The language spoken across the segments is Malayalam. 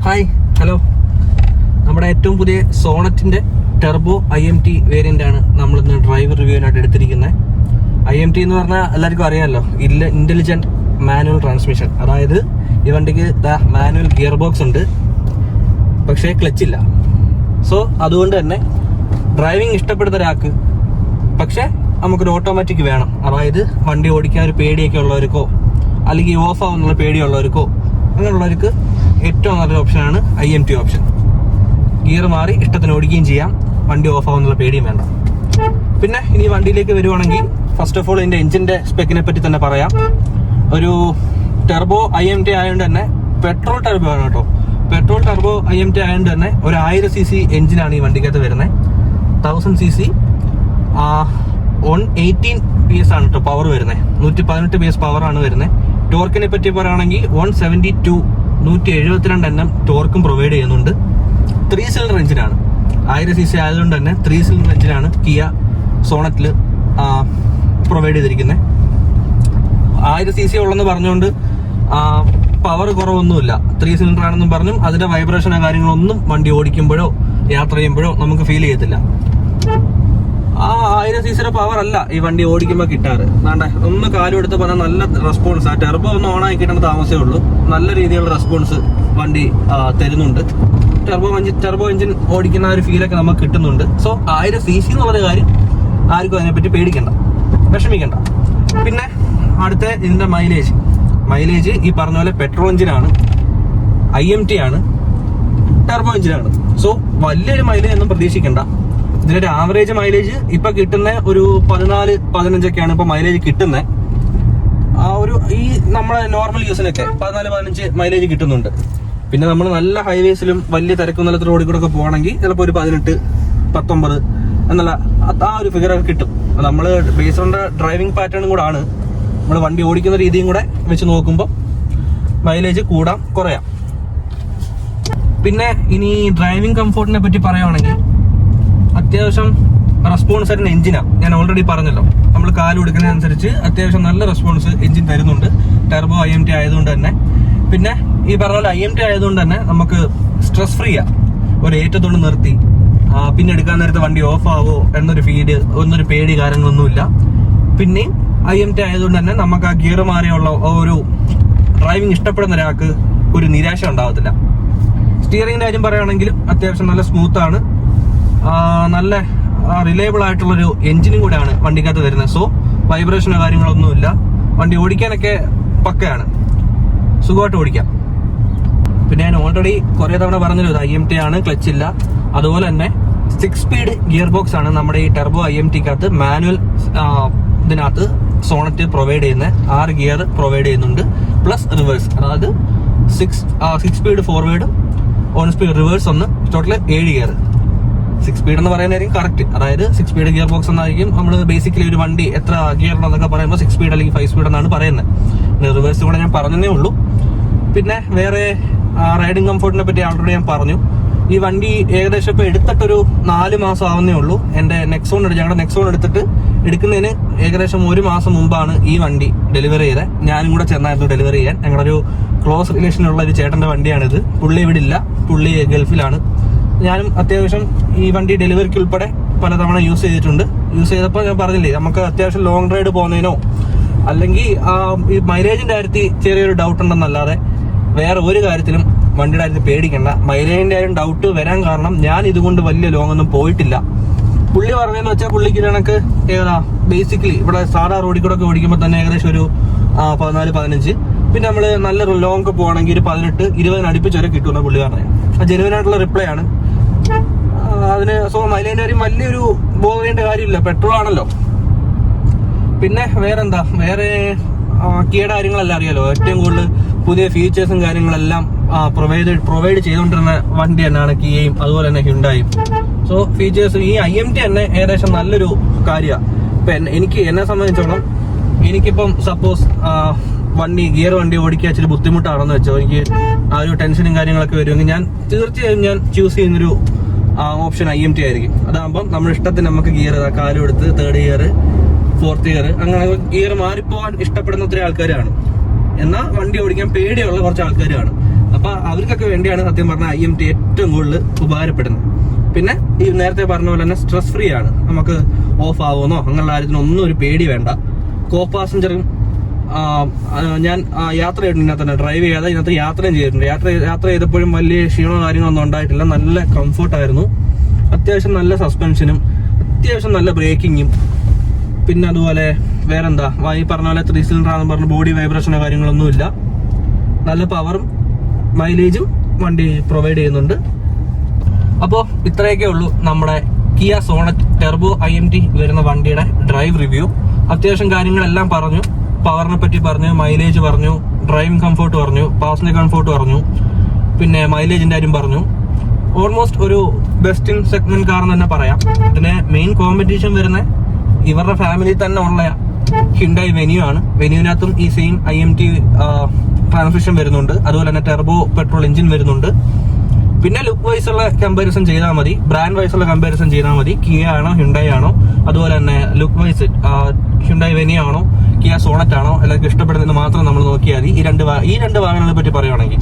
Hi hello. നമ്മുടെ ഏറ്റവും പുതിയ സോണറ്റിന്റെ ടെർബോ IMT വേരിയന്റ് ആണ് നമ്മളിന്ന് ഡ്രൈവ് റിവ്യൂവിനായിട്ട് എടുത്തിരിക്കുന്നത്. IMT എന്ന് പറഞ്ഞാൽ എല്ലാവർക്കും അറിയാമല്ലോ, ഇന്റലിജന്റ് മാനുവൽ ട്രാൻസ്മിഷൻ. അതായത് ഈ വണ്ടിക്ക് മാനുവൽ ഗിയർ ബോക്സ് ഉണ്ട്, പക്ഷേ ക്ലച്ച് ഇല്ല. സോ അതുകൊണ്ട് തന്നെ ഡ്രൈവിംഗ് ഇഷ്ടപ്പെടുന്ന ഒരാൾക്ക്, പക്ഷേ നമുക്കൊരു ഓട്ടോമാറ്റിക് വേണം. അതായത് വണ്ടി ഓടിക്കാൻ ഒരു പേടിയൊക്കെ ഉള്ളവർക്കോ അല്ലെങ്കിൽ ഓഫ് ആവുന്നുള്ള പേടിയുള്ളവർക്കോ അങ്ങനെയുള്ളവർക്ക് ഏറ്റവും നല്ലൊരു ഓപ്ഷനാണ് IMT ഓപ്ഷൻ. ഗിയർ മാറി ഇഷ്ടത്തിന് ഓടിക്കുകയും ചെയ്യാം, വണ്ടി ഓഫ് ആവുന്നുള്ള പേടിയും വേണ്ട. പിന്നെ ഇനി വണ്ടിയിലേക്ക് വരുവാണെങ്കിൽ ഫസ്റ്റ് ഓഫ് ഓൾ ഇതിന്റെ എഞ്ചിന്റെ സ്പെക്കിനെ പറ്റി തന്നെ പറയാം. ഒരു ടെർബോ IMT ആയതുകൊണ്ട് തന്നെ പെട്രോൾ ടെർബോ ആണ് കേട്ടോ. പെട്രോൾ ടെർബോ IMT ആയതുകൊണ്ട് തന്നെ ഒരു 1000cc എഞ്ചിനാണ് ഈ വണ്ടിക്കകത്ത് വരുന്നത്. 1000cc 118 PS ആണ് കേട്ടോ പവർ വരുന്നത്. 118 PS പവറാണ് വരുന്നത്. ടോർക്കിനെ പറ്റി പറയുകയാണെങ്കിൽ 172 Nm ടോർക്കും പ്രൊവൈഡ് ചെയ്യുന്നുണ്ട്. 3 സിലിണ്ടർ എഞ്ചിനാണ്. 1000cc ആയതുകൊണ്ട് തന്നെ 3 സിലിണ്ടർ എഞ്ചിനാണ് കിയ സോണറ്റിൽ പ്രൊവൈഡ് ചെയ്തിരിക്കുന്നത്. 1000cc ഉള്ളെന്ന് പറഞ്ഞുകൊണ്ട് പവർ കുറവൊന്നുമില്ല. 3 സിലിണ്ടർ ആണെന്നും പറഞ്ഞും അതിന്റെ വൈബ്രേഷനോ കാര്യങ്ങളൊന്നും വണ്ടി ഓടിക്കുമ്പോഴോ യാത്ര ചെയ്യുമ്പോഴോ നമുക്ക് ഫീൽ ചെയ്യത്തില്ല. 1000cc പവർ അല്ല ഈ വണ്ടി ഓടിക്കുമ്പോൾ കിട്ടാറ്. ഒന്ന് കാലും എടുത്ത് പറഞ്ഞാൽ നല്ല റെസ്പോൺസ്. ആ ടെർബോ ഒന്ന് ഓൺ ആയി കിട്ടേണ്ട താമസമേ ഉള്ളൂ. നല്ല രീതിയിലുള്ള റെസ്പോൺസ് വണ്ടി തരുന്നുണ്ട്. ടെർബോ എഞ്ചിൻ ഓടിക്കുന്ന ഒരു ഫീലൊക്കെ നമുക്ക് കിട്ടുന്നുണ്ട്. സോ 1000cc എന്ന് പറഞ്ഞ കാര്യം ആർക്കും അതിനെപ്പറ്റി പേടിക്കണ്ട, വിഷമിക്കണ്ട. പിന്നെ അടുത്ത ഇതിന്റെ മൈലേജ് ഈ പറഞ്ഞ പോലെ പെട്രോൾ എഞ്ചിനാണ്, IMT ആണ്, ടെർബോ എഞ്ചിനാണ്. സോ വലിയൊരു മൈലേജ് ഒന്നും പ്രതീക്ഷിക്കണ്ട. ഇതിന്റെ ആവറേജ് മൈലേജ് ഇപ്പൊ കിട്ടുന്ന ഒരു 14-15 ഇപ്പൊ മൈലേജ് കിട്ടുന്നത്. ഈ നമ്മളെ നോർമൽ യൂസിനൊക്കെ 14-15 മൈലേജ് കിട്ടുന്നുണ്ട്. പിന്നെ നമ്മൾ നല്ല ഹൈവേസിലും വലിയ തിരക്കൊന്നുമില്ലാത്ത റോഡിൽ കൂടെ ഒക്കെ പോകണമെങ്കിൽ ചിലപ്പോൾ ഒരു 18-19 എന്നുള്ള ആ ഒരു ഫിഗർ ഒക്കെ കിട്ടും. നമ്മൾ ബേസ്ഡ് ഓൺ ഡ്രൈവിംഗ് പാറ്റേണും കൂടെ ആണ്, നമ്മൾ വണ്ടി ഓടിക്കുന്ന രീതിയും കൂടെ വെച്ച് നോക്കുമ്പോൾ മൈലേജ് കൂടാം കുറയാം. പിന്നെ ഇനി ഡ്രൈവിംഗ് കംഫോർട്ടിനെ പറ്റി പറയുകയാണെങ്കിൽ അത്യാവശ്യം റെസ്പോൺസ് ആയിരുന്ന എഞ്ചിനാണ്. ഞാൻ ഓൾറെഡി പറഞ്ഞല്ലോ, നമ്മൾ കാല് കൊടുക്കുന്നതിനനുസരിച്ച് അത്യാവശ്യം നല്ല റെസ്പോൺസ് എഞ്ചിൻ തരുന്നുണ്ട് ടെർബോ IMT ആയതുകൊണ്ട് തന്നെ. പിന്നെ ഈ പറഞ്ഞ പോലെ IMT ആയതുകൊണ്ട് തന്നെ നമുക്ക് സ്ട്രെസ് ഫ്രീ ആ. ഒരു ഏറ്റത്തോണ്ട് നിർത്തി പിന്നെ എടുക്കാൻ നേരത്തെ വണ്ടി ഓഫ് ആവോ എന്നൊരു പേടി കാര്യങ്ങളൊന്നുമില്ല. പിന്നെയും IMT ആയതുകൊണ്ട് തന്നെ നമുക്ക് ആ ഗിയർ മാറിയുള്ള ഒരു ഡ്രൈവിംഗ് ഇഷ്ടപ്പെടുന്ന ഒരാൾക്ക് ഒരു നിരാശ ഉണ്ടാവത്തില്ല. സ്റ്റിയറിംഗിന്റെ കാര്യം പറയുകയാണെങ്കിലും അത്യാവശ്യം നല്ല സ്മൂത്ത് ആണ്. നല്ല റിലയബിൾ ആയിട്ടുള്ളൊരു എഞ്ചിനും കൂടെയാണ് വണ്ടിക്കകത്ത് വരുന്നത്. സോ വൈബ്രേഷനോ കാര്യങ്ങളൊന്നുമില്ല. വണ്ടി ഓടിക്കാനൊക്കെ പക്കയാണ്, സുഖമായിട്ട് ഓടിക്കാം. പിന്നെ ഞാൻ ഓൾറെഡി കുറെ തവണ പറഞ്ഞല്ലോ, ഇത് IMT ആണ്, ക്ലച്ച് ഇല്ല. അതുപോലെ തന്നെ 6 സ്പീഡ് ഗിയർ ബോക്സ് ആണ് നമ്മുടെ ഈ ടെർബോ IMTക്കകത്ത് മാനുവൽ ഇതിനകത്ത് സോണറ്റ് പ്രൊവൈഡ് ചെയ്യുന്നത്. 6 ഗിയർ പ്രൊവൈഡ് ചെയ്യുന്നുണ്ട്, പ്ലസ് റിവേഴ്സ്. അതായത് 6 സ്പീഡ് ഫോർവേഡും 1 സ്പീഡ് റിവേഴ്സ് ഒന്ന്, ടോട്ടൽ 7 ഗിയർ. 6 സ്പീഡ് എന്ന് പറയുന്നതായിരിക്കും കറക്റ്റ്. അതായത് 6 സ്പീഡ് ഗിയർ ബോക്സ് എന്നായിരിക്കും നമ്മൾ ബേസിക്കലി ഒരു വണ്ടി എത്ര ഗിയർ ഉണ്ടെന്നൊക്കെ പറയുമ്പോൾ 6 സ്പീഡ് അല്ലെങ്കിൽ 5 സ്പീഡ് എന്നാണ് പറയുന്നത്. റിവേഴ്സ് കൂടെ ഞാൻ പറഞ്ഞതേ ഉള്ളൂ. പിന്നെ വേറെ റൈഡിംഗ് കംഫോർട്ടിനെ പറ്റി ഓൾറെഡി ഞാൻ പറഞ്ഞു. ഈ വണ്ടി ഏകദേശം ഇപ്പോൾ എടുത്തിട്ടൊരു 4 മാസം ആവുന്നേ ഉള്ളൂ. ഞങ്ങളുടെ നെക്സോൺ എടുക്കുന്നതിന് ഏകദേശം 1 മാസം മുമ്പാണ് ഈ വണ്ടി ഡെലിവറി ചെയ്തത്. ഞാനും കൂടെ ചെന്നായിരുന്നു ഡെലിവറി ചെയ്യാൻ. ഞങ്ങളുടെ ഒരു ക്ലോസ് റിലേഷനുള്ള ഒരു ചേട്ടന്റെ വണ്ടിയാണിത്. പുള്ളി ഇവിടെ ഇല്ല, പുള്ളി ഗൾഫിലാണ്. ഞാനും അത്യാവശ്യം ഈ വണ്ടി ഡെലിവറിക്ക് ഉൾപ്പെടെ പലതവണ യൂസ് ചെയ്തിട്ടുണ്ട്. യൂസ് ചെയ്തപ്പോൾ ഞാൻ പറഞ്ഞില്ലേ, നമുക്ക് അത്യാവശ്യം ലോങ് റൈഡ് പോകുന്നതിനോ അല്ലെങ്കിൽ ഈ മൈലേജിന്റെ കാര്യത്തിൽ ചെറിയൊരു ഡൗട്ട് ഉണ്ടെന്നല്ലാതെ വേറെ ഒരു കാര്യത്തിലും വണ്ടിയുടെ കാര്യത്തിൽ പേടിക്കണ്ട. മൈലേജിന്റെ കാര്യം ഡൗട്ട് വരാൻ കാരണം ഞാൻ ഇതുകൊണ്ട് വലിയ ലോങ് ഒന്നും പോയിട്ടില്ല. പുള്ളി പറഞ്ഞതെന്ന് വെച്ചാൽ പുള്ളിക്ക് കണക്ക് ബേസിക്കലി ഇവിടെ സാധാ റോഡിൽ കൂടെ ഒക്കെ ഓടിക്കുമ്പോൾ തന്നെ ഏകദേശം ഒരു 14-15. പിന്നെ നമ്മൾ നല്ല ലോങ് ഒക്കെ പോകണമെങ്കിൽ ഒരു 18-20 അടുപ്പിച്ച് വരെ കിട്ടുമെന്ന് പുള്ളി പറഞ്ഞത്. ജെനുവിൻ ആയിട്ടുള്ള റിപ്ലൈ ആണ് അതിന്. സോ മൈലേജിന്റെ കാര്യം വലിയൊരു ബോധ ചെയ്യേണ്ട കാര്യമില്ല, പെട്രോൾ ആണല്ലോ. പിന്നെ വേറെ കിയയുടെ കാര്യങ്ങളെല്ലാം അറിയാലോ. ഏറ്റവും കൂടുതൽ പുതിയ ഫീച്ചേഴ്സും കാര്യങ്ങളെല്ലാം പ്രൊവൈഡ് ചെയ്തുകൊണ്ടിരുന്ന വണ്ടി തന്നെയാണ് കിയയും അതുപോലെ തന്നെ ഹ്യുണ്ടായും. സോ ഫീച്ചേഴ്സ് ഈ IMT തന്നെ ഏകദേശം നല്ലൊരു കാര്യമാണ്. ഇപ്പൊ എന്നെ സംബന്ധിച്ചോളം എനിക്കിപ്പം സപ്പോസ് ഗിയർ വണ്ടി ഓടിക്കാൻ ഇച്ചിരി ബുദ്ധിമുട്ടാണെന്ന് വെച്ചോ, എനിക്ക് ആ ഒരു ടെൻഷനും കാര്യങ്ങളൊക്കെ വരുമെങ്കിൽ തീർച്ചയായും ഞാൻ ചൂസ് ചെയ്യുന്നൊരു ഓപ്ഷൻ IMT ആയിരിക്കും. അതാകുമ്പോൾ നമ്മുടെ ഇഷ്ടത്തിന് നമുക്ക് ഗിയർ കാലും എടുത്ത് 3rd ഗിയർ 4th ഗിയർ അങ്ങനെ ഗിയർ മാറിപ്പോവാൻ ഇഷ്ടപ്പെടുന്ന ഒത്തിരി ആൾക്കാരാണ്. എന്നാൽ വണ്ടി ഓടിക്കാൻ പേടിയുള്ള കുറച്ച് ആൾക്കാരാണ്. അപ്പൊ അവർക്കൊക്കെ വേണ്ടിയാണ് സത്യം പറഞ്ഞാൽ IMT ഏറ്റവും കൂടുതൽ ഉപകാരപ്പെടുന്നത്. പിന്നെ ഈ നേരത്തെ പറഞ്ഞ പോലെ തന്നെ സ്ട്രെസ് ഫ്രീ ആണ്. നമുക്ക് ഓഫ് ആവുമെന്നോ അങ്ങനെയുള്ള കാര്യത്തിനൊന്നും ഒരു പേടി വേണ്ട. കോ പാസഞ്ചറും ഞാൻ യാത്ര ചെയ്തിട്ടുണ്ട്, തന്നെ ഡ്രൈവ് ചെയ്യാതെ ഇതിനകത്ത് യാത്രയും ചെയ്തിട്ടുണ്ട്. യാത്ര ചെയ്തപ്പോഴും വലിയ ക്ഷീണമോ കാര്യങ്ങളൊന്നും ഉണ്ടായിട്ടില്ല. നല്ല കംഫർട്ടായിരുന്നു. അത്യാവശ്യം നല്ല സസ്പെൻഷനും അത്യാവശ്യം നല്ല ബ്രേക്കിങ്ങും പിന്നെ അതുപോലെ വേറെന്താ ഈ പറഞ്ഞ പോലെ 3 സിലിണ്ടർ ആണെന്ന് പറഞ്ഞ ബോഡി വൈബ്രേഷനോ കാര്യങ്ങളൊന്നുമില്ല. നല്ല പവറും മൈലേജും വണ്ടി പ്രൊവൈഡ് ചെയ്യുന്നുണ്ട്. അപ്പോൾ ഇത്രയൊക്കെ ഉള്ളൂ നമ്മുടെ കിയ സോണറ്റ് ടെർബോ IMT വരുന്ന വണ്ടിയുടെ ഡ്രൈവ് റിവ്യൂ. അത്യാവശ്യം കാര്യങ്ങളെല്ലാം പറഞ്ഞു. പവറിനെ പറ്റി പറഞ്ഞു, മൈലേജ് പറഞ്ഞു, ഡ്രൈവിംഗ് കംഫോർട്ട് പറഞ്ഞു, പാസഞ്ചർ കംഫോർട്ട് പറഞ്ഞു, പിന്നെ മൈലേജിന്റെ കാര്യം പറഞ്ഞു. ഓൾമോസ്റ്റ് ഒരു ബെസ്റ്റ് ഇൻ സെഗ്മെന്റ് കാർ എന്ന് തന്നെ പറയാം. ഇതിന് മെയിൻ കോമ്പറ്റീഷൻ വരുന്ന ഇവരുടെ ഫാമിലി തന്നെ ഉള്ള ഹിൻഡായി വെന്യൂ ആണ്. വെന്യൂവിനകത്തും ഈ സെയിം IMT ട്രാൻസ്മിഷൻ വരുന്നുണ്ട്. അതുപോലെ തന്നെ ടെർബോ പെട്രോൾ എഞ്ചിൻ വരുന്നുണ്ട്. പിന്നെ ലുക്ക് വൈസ് ഉള്ള കമ്പാരിസൺ ചെയ്താൽ മതി, ബ്രാൻഡ് വൈസ് ഉള്ള കമ്പാരിസൺ ചെയ്താൽ മതി. കിയ ആണോ ഹിൻഡായി ആണോ, അതുപോലെ തന്നെ ലുക്ക് വൈസ് ഹിൻഡായി വെന്യൂ ആണോ കിയ സോണറ്റ് ആണോ എല്ലാവർക്കും ഇഷ്ടപ്പെടുന്നത് മാത്രം നമ്മൾ നോക്കിയാൽ മതി. ഈ രണ്ട് വാഹനങ്ങളെ പറ്റി പറയുവാണെങ്കിൽ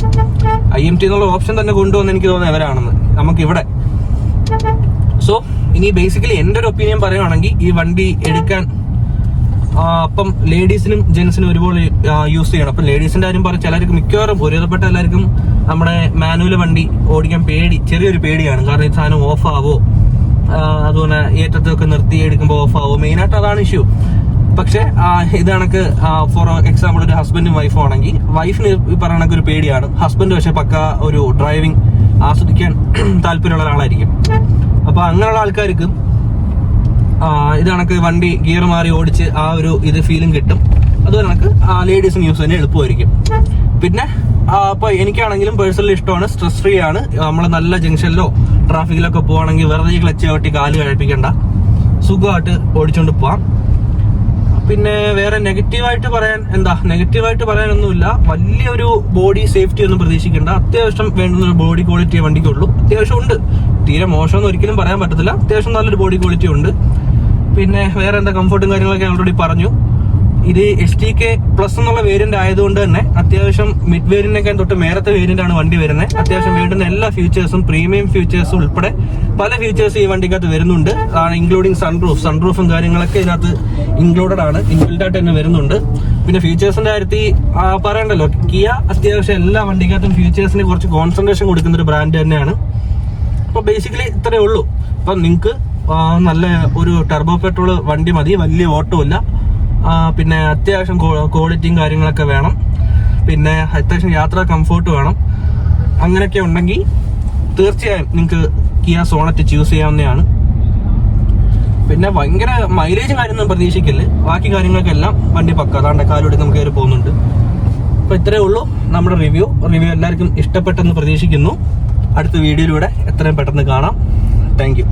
IMT എന്നുള്ള ഓപ്ഷൻ തന്നെ കൊണ്ടുവന്ന് എനിക്ക് തോന്നുന്നത് എവരാണെന്ന് നമുക്കിവിടെ. സോ ഇനി ബേസിക്കലി എൻ്റെ ഒരു ഒപ്പീനിയൻ പറയുവാണെങ്കിൽ ഈ വണ്ടി എടുക്കാൻ അപ്പം ലേഡീസിനും ജെൻസിനും ഒരുപോലെ യൂസ് ചെയ്യണം. അപ്പം ലേഡീസിന്റെ കാര്യം പറഞ്ഞാൽ ചിലർക്ക് മിക്കവാറും ഒരുവിധപ്പെട്ട എല്ലാവർക്കും നമ്മുടെ മാനുവൽ വണ്ടി ഓടിക്കാൻ ചെറിയൊരു പേടിയാണ്. കാരണം ഈ സാധനം ഓഫ് ആവോ, അതുപോലെ ഏറ്റത്തൊക്കെ നിർത്തി എടുക്കുമ്പോൾ ഓഫ് ആവോ, മെയിനായിട്ട് അതാണ് ഇഷ്യൂ. പക്ഷെ ഇത് കണക്ക് ഫോർ എക്സാമ്പിൾ ഒരു ഹസ്ബൻഡും വൈഫും ആണെങ്കിൽ വൈഫിന് ഈ പറയുന്ന ഒരു പേടിയാണ്. ഹസ്ബൻഡ് പക്ഷെ പക്ക ഒരു ഡ്രൈവിംഗ് ആസ്വദിക്കാൻ താല്പര്യമുള്ള ഒരാളായിരിക്കും. അപ്പൊ അങ്ങനെയുള്ള ആൾക്കാർക്ക് ഇത് കണക്ക് വണ്ടി ഗിയർ മാറി ഓടിച്ച് ഇത് ഫീലും കിട്ടും. അതുപോലെ കണക്ക് ലേഡീസിന് യൂസ് തന്നെ എളുപ്പമായിരിക്കും. പിന്നെ അപ്പൊ എനിക്കാണെങ്കിലും പേഴ്സണലി ഇഷ്ടമാണ്. സ്ട്രെസ് ഫ്രീ ആണ്. നമ്മൾ നല്ല ജംഗ്ഷനിലോ ട്രാഫിക്കിലൊക്കെ പോവാണെങ്കിൽ വെറുതെ ക്ലച്ച് ചവിട്ടി കാല് കഴിപ്പിക്കണ്ട, സുഖമായിട്ട് ഓടിച്ചോണ്ട് പോവാം. പിന്നെ വേറെ നെഗറ്റീവായിട്ട് പറയാനൊന്നുമില്ല. വലിയൊരു ബോഡി സേഫ്റ്റി ഒന്നും പ്രതീക്ഷിക്കേണ്ട. അത്യാവശ്യം വേണ്ടുന്ന ഒരു ബോഡി ക്വാളിറ്റി വണ്ടിക്കുള്ളൂ. അത്യാവശ്യം ഉണ്ട്, തീരെ മോശമൊന്നും ഒരിക്കലും പറയാൻ പറ്റത്തില്ല. അത്യാവശ്യം നല്ലൊരു ബോഡി ക്വാളിറ്റി ഉണ്ട്. പിന്നെ വേറെ എന്താ കംഫർട്ടും കാര്യങ്ങളൊക്കെ ഓൾറെഡി പറഞ്ഞു. ഇത് STK പ്ലസ് എന്നുള്ള വേരിയന്റ് ആയതുകൊണ്ട് തന്നെ അത്യാവശ്യം മിഡ് വേരിയന്റിനൊക്കെ തൊട്ട് മേലത്തെ വേരിയന്റ് ആണ് വണ്ടി വരുന്നത്. അത്യാവശ്യം വേണ്ടുന്ന എല്ലാ ഫീച്ചേഴ്സും പ്രീമിയം ഫീച്ചേഴ്സും ഉൾപ്പെടെ പല ഫീച്ചേഴ്സ് ഈ വണ്ടിക്കകത്ത് വരുന്നുണ്ട്. ഇൻക്ലൂഡിങ് സൺറൂഫും കാര്യങ്ങളൊക്കെ ഇതിനകത്ത് ഇൻക്ലൂഡഡ് ആണ്, ഇൻബിൽഡായിട്ട് തന്നെ വരുന്നുണ്ട്. പിന്നെ ഫീച്ചേഴ്സിന്റെ കാര്യത്തിൽ പറയണ്ടല്ലോ, കിയ അത്യാവശ്യം എല്ലാ വണ്ടിക്കകത്തും ഫീച്ചേഴ്സിന് കുറച്ച് കോൺസെൻട്രേഷൻ കൊടുക്കുന്ന ഒരു ബ്രാൻഡ് തന്നെയാണ്. അപ്പൊ ബേസിക്കലി ഇത്രയേ ഉള്ളൂ. അപ്പൊ നിങ്ങൾക്ക് നല്ല ഒരു ടെർബോ പെട്രോൾ വണ്ടി മതി, വലിയ ഓട്ടോ ഇല്ല, പിന്നെ അത്യാവശ്യം ക്വാളിറ്റിയും കാര്യങ്ങളൊക്കെ വേണം, പിന്നെ അത്യാവശ്യം യാത്രാ കംഫോർട്ട് വേണം. അങ്ങനെയൊക്കെ ഉണ്ടെങ്കിൽ തീർച്ചയായും നിങ്ങൾക്ക് കിയ സോണറ്റ് ചൂസ് ചെയ്യാവുന്നതാണ്. പിന്നെ ഭയങ്കര മൈലേജ് കാര്യമൊന്നും പ്രതീക്ഷിക്കില്ല. ബാക്കി കാര്യങ്ങൾക്കെല്ലാം വണ്ടി പക്ക അതാണ്ട് കാലൂടെ നമുക്ക് കയറി പോകുന്നുണ്ട്. അപ്പൊ ഇത്രയേ ഉള്ളൂ നമ്മുടെ റിവ്യൂ എല്ലാവർക്കും ഇഷ്ടപ്പെട്ടെന്ന് പ്രതീക്ഷിക്കുന്നു. അടുത്ത വീഡിയോയിലൂടെ എത്രയും പെട്ടെന്ന് കാണാം. Thank you.